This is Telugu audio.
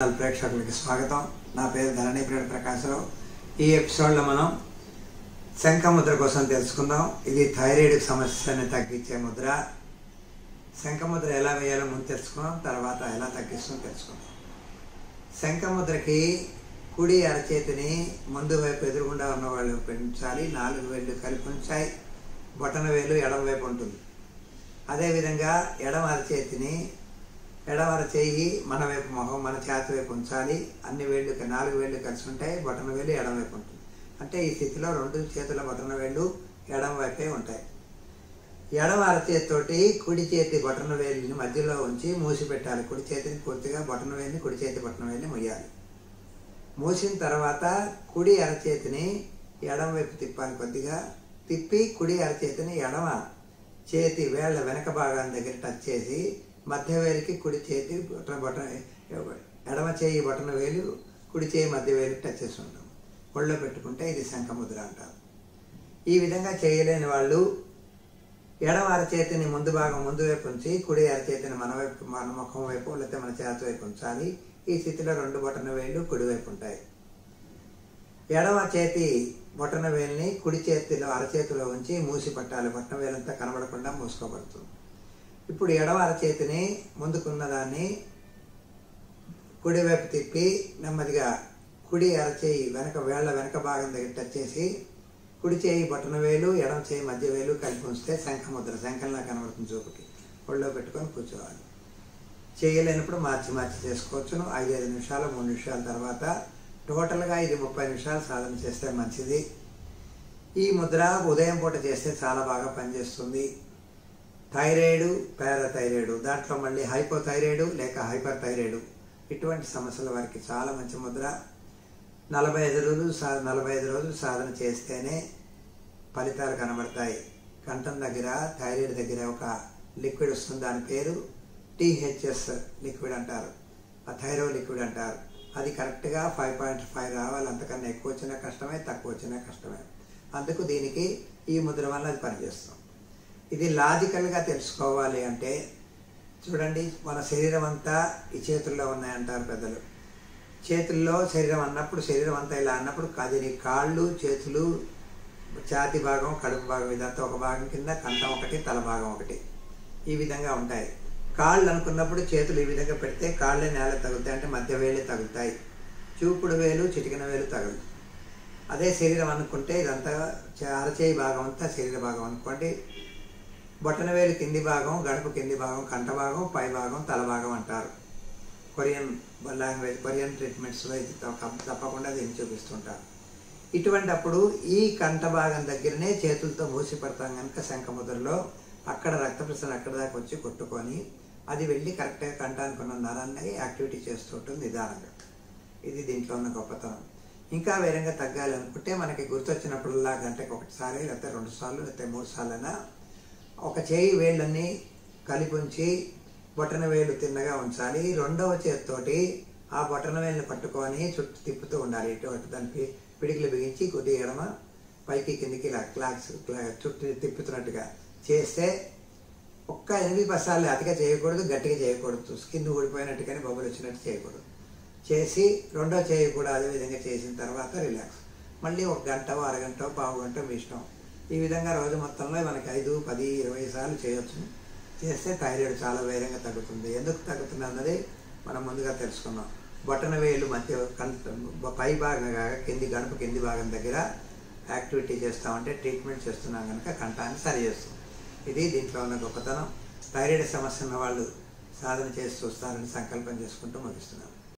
ప్రేక్షకులకి స్వాగతం. నా పేరు ధరణీప్రేడ ప్రకాశరావు. ఈ ఎపిసోడ్లో మనం శంఖ ముద్ర కోసం తెలుసుకుందాం. ఇది థైరాయిడ్ సమస్యని తగ్గించే ముద్ర. శంఖ ముద్ర ఎలా వేయాలో ముందు తెలుసుకుందాం, తర్వాత ఎలా తగ్గిస్తుందో తెలుసుకుందాం. శంఖ ముద్రకి కుడి అరచేతిని ముందు వైపు ఎదురుగుండా ఉన్న వాళ్ళు పెంచాలి. 4 వేళ్ళు కలిపి ఉంచాయి. బొటన వేలు ఎడమ వైపు ఉంటుంది. అదేవిధంగా ఎడమ అరచేతిని ఎడమ చేయి మన వైపు, మొహం మన చేతి వైపు ఉంచాలి. అన్ని వేళ్ళు 4 వేళ్ళు కలిసి ఉంటాయి. బొటన వేలు ఎడమ వైపు ఉంటుంది. అంటే ఈ స్థితిలో 2 చేతుల బొటన వేళ్ళు ఎడమ వైపే ఉంటాయి. ఎడమ అరచేతితోటి కుడి చేతి బొటన వేలుని మధ్యలో ఉంచి మూసి పెట్టాలి. కుడి చేతిని పూర్తిగా బొటన వేలుని, కుడి చేతి బొటన వేలుని మొయ్యాలి. మూసిన తర్వాత కుడి అరచేతిని ఎడమ వైపు తిప్పాలి. కొద్దిగా తిప్పి కుడి అరచేతిని ఎడమ చేతి వేళ్ళ వెనక భాగాన్ని దగ్గర టచ్ చేసి మధ్య వేలికి కుడి చేతి ఎడమ చేయి బొటన వేలు, కుడి చేయి మధ్య వేలికి టచ్ చేసి ఉంటాం. ఒళ్ళో పెట్టుకుంటే ఇది శంఖముద్ర అంటారు. ఈ విధంగా చేయలేని వాళ్ళు ఎడమ అరచేతిని ముందు భాగం ముందు వైపు ఉంచి కుడి అరచేతిని మన వైపు, మన ముఖం వైపు లేకపోతే మన చేతి వైపు ఉంచాలి. ఈ స్థితిలో 2 బొటన వేళ్ళు కుడివైపు ఉంటాయి. ఎడమ చేతి బొటన వేలుని కుడి చేతిలో అరచేతిలో ఉంచి మూసి పట్టాలి. బొటన వేలంతా కనబడకుండా మూసుకోబడుతుంది. ఇప్పుడు ఎడమ అరచేతిని ముందుకున్న దాన్ని కుడివైపు తిప్పి నెమ్మదిగా కుడి అరచేయి వేళ్ల వెనక భాగం దగ్గర టచ్ చేసి కుడి చేయి బొటన వేలు, ఎడమ చేయి మధ్య వేలు కలిపి ఉంచితే శంఖముద్ర శంఖంలా కనబడుతుంది. చూపుకి ఒళ్ళో పెట్టుకొని కూర్చోవాలి. చేయలేనప్పుడు మార్చి చేసుకోవచ్చును. 5 నిమిషాలు 3 నిమిషాల తర్వాత టోటల్గా ఇది 30 నిమిషాలు సాధన చేస్తే మంచిది. ఈ ముద్ర ఉదయం పూట చేస్తే చాలా బాగా పనిచేస్తుంది. థైరాయిడ్, పారాథైరాయిడ్, దాంట్లో మళ్ళీ హైపోథైరాయిడ్ లేక హైపర్ థైరాయిడ్ ఇటువంటి సమస్యల వారికి చాలా మంచి ముద్ర. 45 రోజులు సాధన చేస్తేనే ఫలితాలు కనబడతాయి. కంఠం దగ్గర, థైరాయిడ్ దగ్గర ఒక లిక్విడ్ వస్తుంది. దాని పేరు THS లిక్విడ్ అంటారు, ఆ థైరో లిక్విడ్ అంటారు. అది కరెక్ట్గా 5.5 రావాలి. అంతకన్నా ఎక్కువ వచ్చినా కష్టమే, తక్కువ వచ్చినా కష్టమే. అందుకు దీనికి ఈ ముద్ర వల్ల అది పనిచేస్తాం. ఇది లాజికల్గా తెలుసుకోవాలి అంటే చూడండి, మన శరీరం అంతా ఈ చేతుల్లో ఉన్నాయంటారు పెద్దలు. చేతుల్లో శరీరం అన్నప్పుడు, శరీరం అంతా ఇలా అన్నప్పుడు అది కాళ్ళు, చేతులు, ఛాతి భాగం, కడుపు భాగం ఇదంతా ఒక భాగం కింద, కంఠం ఒకటి, తల భాగం ఒకటి, ఈ విధంగా ఉంటాయి. కాళ్ళు అనుకున్నప్పుడు చేతులు ఈ విధంగా పెడితే కాళ్ళే నేల తగులుతాయి, అంటే మధ్య వేలే తగులుతాయి. చూపుడు వేలు, చిటికిన వేలు తగులు. అదే శరీరం అనుకుంటే ఇదంతా అరచేయి భాగం అంతా శరీర భాగం అనుకోండి. బొటన వేలు కింది భాగం, గడుపు కింది భాగం, కంఠ భాగం, పై భాగం, తల భాగం అంటారు. కొరియన్ లాంగ్వేజ్, కొరియన్ ట్రీట్మెంట్స్లో ఇది తప్పకుండా దీన్ని చూపిస్తుంటారు. ఇటువంటి అప్పుడు ఈ కంఠ భాగం దగ్గరనే చేతులతో మూసి పడతాం కనుక శంఖముద్రలో అక్కడ రక్త ప్రసరణ అక్కడ దాకా వచ్చి కొట్టుకొని అది వెళ్ళి కరెక్ట్గా కంఠానికి ఉన్న నరాన్ని యాక్టివిటీ చేస్తూ ఉంటుంది నిదానంగా. ఇది దీంట్లో ఉన్న గొప్పతనం. ఇంకా వేరంగా తగ్గాలి అనుకుంటే మనకి గుర్తొచ్చినప్పుడల్లా గంటకి 1 సారి లేకపోతే 2 సార్లు లేకపోతే 3 సార్లైనా ఒక చేయి వేళ్ళని కలిపి ఉంచి బొటన వేలు తిన్నగా ఉంచాలి. 2వ చేతితోటి ఆ బొటన వేలుని పట్టుకొని చుట్టూ తిప్పుతూ ఉండాలి. ఇటువంటి దానికి పిడికిలు బిగించి కొద్దిగా ఎడమ పైకి కిందికి ఇలా చుట్టూ తిప్పుతున్నట్టుగా చేస్తే ఒక్క 8 సార్లు అతిగా చేయకూడదు, గట్టిగా చేయకూడదు. స్కిన్ ఊడిపోయినట్టు కానీ బొబ్బలు వచ్చినట్టు చేయకూడదు. చేసి 2వ చేయి కూడా అదేవిధంగా చేసిన తర్వాత రిలాక్స్. మళ్ళీ 1 గంట, అరగంట, పావు గంట మీ ఇష్టం. ఈ విధంగా రోజు మొత్తంలో మనకి 5, 10, 20 సార్లు చేయొచ్చు. చేస్తే థైరాయిడ్ చాలా వేగంగా తగ్గుతుంది. ఎందుకు తగ్గుతుంది అన్నది మనం ముందుగా తెలుసుకున్నాం. బొటన వేలు మధ్య పై భాగం కింది గడుపు కింది భాగం దగ్గర యాక్టివిటీ చేస్తామంటే ట్రీట్మెంట్ చేస్తున్నాం కనుక కంఠాన్ని సరి చేస్తాం. ఇది దీంట్లో ఉన్న గొప్పతనం. థైరాయిడ్ సమస్య ఉన్న వాళ్ళు సాధన చేసి చూస్తారని సంకల్పం చేసుకుంటూ ముగిస్తున్నాం.